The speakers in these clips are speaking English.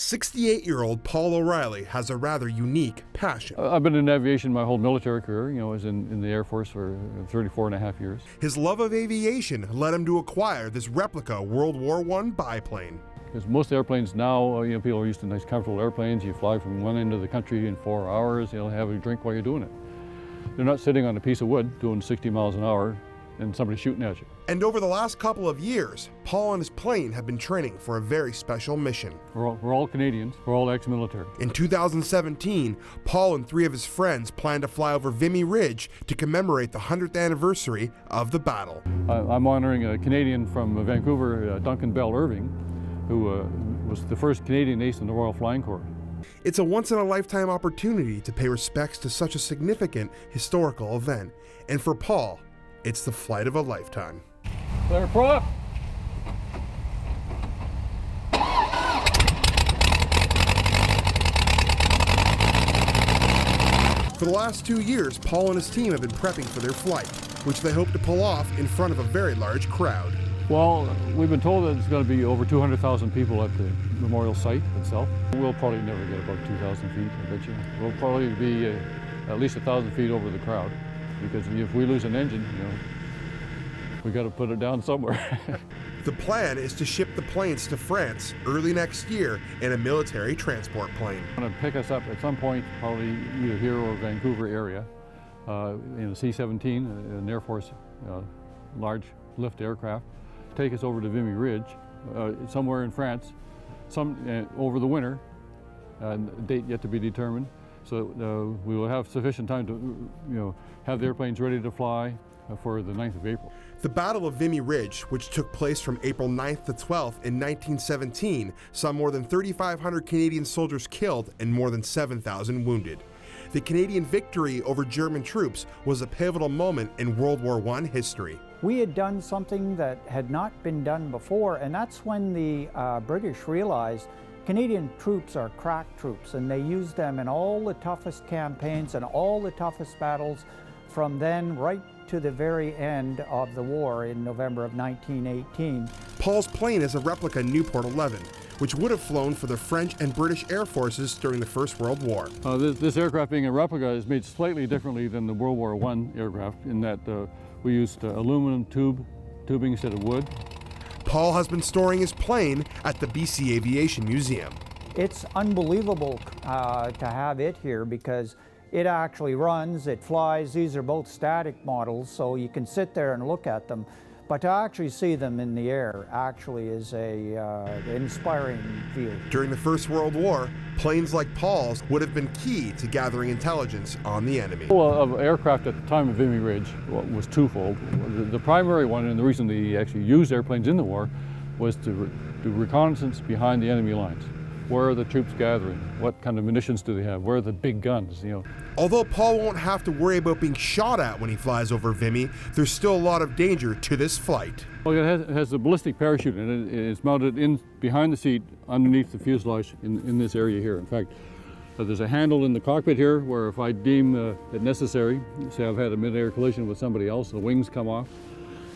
68-year-old Paul O'Reilly has a rather unique passion. I've been in aviation my whole military career. I was in the Air Force for 34 and a half years. His love of aviation led him to acquire this replica World War I biplane. Because most airplanes now, people are used to nice, comfortable airplanes. You fly from one end of the country in 4 hours. You'll have a drink while you're doing it. They're not sitting on a piece of wood doing 60 miles an hour and somebody shooting at you. And over the last couple of years, Paul and his plane have been training for a very special mission. We're all Canadians. We're all ex-military. In 2017, Paul and 3 of his friends planned to fly over Vimy Ridge to commemorate the 100th anniversary of the battle. I'm honoring a Canadian from Vancouver, Duncan Bell Irving, who was the first Canadian ace in the Royal Flying Corps. It's a once-in-a-lifetime opportunity to pay respects to such a significant historical event. And for Paul, it's the flight of a lifetime. Clear prop. For the last 2 years, Paul and his team have been prepping for their flight, which they hope to pull off in front of a very large crowd. Well, we've been told that it's going to be over 200,000 people at the memorial site itself. We'll probably never get above 2,000 feet, I bet you. We'll probably be at least 1,000 feet over the crowd, because if we lose an engine, we got to put it down somewhere. The plan is to ship the planes to France early next year in a military transport plane. Going to pick us up at some point, probably either here or Vancouver area, in a C-17, an Air Force large lift aircraft, take us over to Vimy Ridge, somewhere in France, over the winter, date yet to be determined. So we will have sufficient time to, have the airplanes ready to fly for the 9th of April. The Battle of Vimy Ridge, which took place from April 9th to 12th in 1917, saw more than 3,500 Canadian soldiers killed and more than 7,000 wounded. The Canadian victory over German troops was a pivotal moment in World War I history. We had done something that had not been done before, and that's when the British realized Canadian troops are crack troops, and they used them in all the toughest campaigns and all the toughest battles from then right to the very end of the war in November of 1918. Paul's plane is a replica Newport 11, which would have flown for the French and British Air Forces during the First World War. This aircraft being a replica is made slightly differently than the World War I aircraft in that we used aluminum tubing instead of wood. Paul has been storing his plane at the BC Aviation Museum. It's unbelievable to have it here because it actually runs, it flies. These are both static models, so you can sit there and look at them. But to actually see them in the air actually is an inspiring view. During the First World War, planes like Paul's would have been key to gathering intelligence on the enemy. Well, of aircraft at the time of Vimy Ridge was twofold. The primary one, and the reason they actually used airplanes in the war, was to do reconnaissance behind the enemy lines. Where are the troops gathering? What kind of munitions do they have? Where are the big guns? Although Paul won't have to worry about being shot at when he flies over Vimy, there's still a lot of danger to this flight. Well, it has a ballistic parachute in it. It's mounted in behind the seat underneath the fuselage in this area here. In fact, there's a handle in the cockpit here where if I deem it necessary, say I've had a mid-air collision with somebody else, the wings come off,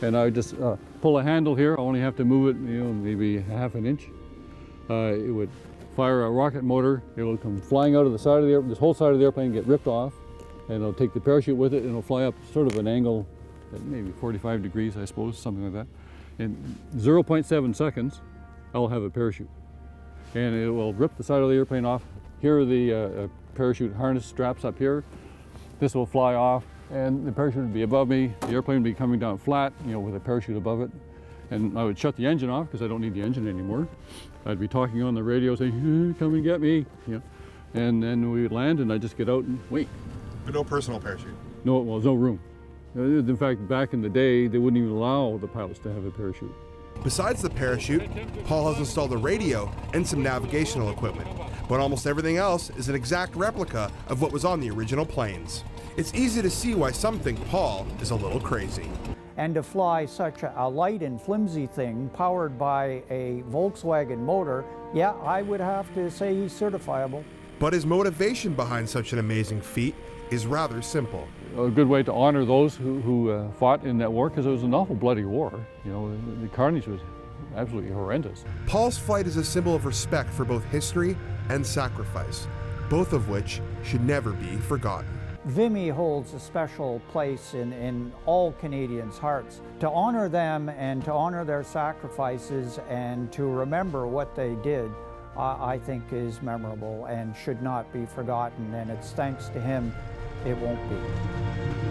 and I just pull a handle here. I only have to move it, maybe a half an inch. It would fire a rocket motor. It'll come flying out of the side of the airplane, this whole side of the airplane get ripped off, and it'll take the parachute with it, and it'll fly up sort of an angle at maybe 45 degrees, I suppose, something like that. In 0.7 seconds, I'll have a parachute. And it will rip the side of the airplane off. Here are the parachute harness straps up here. This will fly off, and the parachute would be above me. The airplane would be coming down flat, with a parachute above it. And I would shut the engine off because I don't need the engine anymore. I'd be talking on the radio saying, come and get me. And then we would land and I'd just get out and wait. But no personal parachute? No, well, there's no room. In fact, back in the day, they wouldn't even allow the pilots to have a parachute. Besides the parachute, Paul has installed a radio and some navigational equipment. But almost everything else is an exact replica of what was on the original planes. It's easy to see why some think Paul is a little crazy. And to fly such a light and flimsy thing powered by a Volkswagen motor, yeah, I would have to say he's certifiable. But his motivation behind such an amazing feat is rather simple. A good way to honor those who fought in that war, because it was an awful bloody war. The carnage was absolutely horrendous. Paul's flight is a symbol of respect for both history and sacrifice, both of which should never be forgotten. Vimy holds a special place in all Canadians' hearts. To honor them and to honor their sacrifices and to remember what they did, I think is memorable and should not be forgotten, and it's thanks to him it won't be.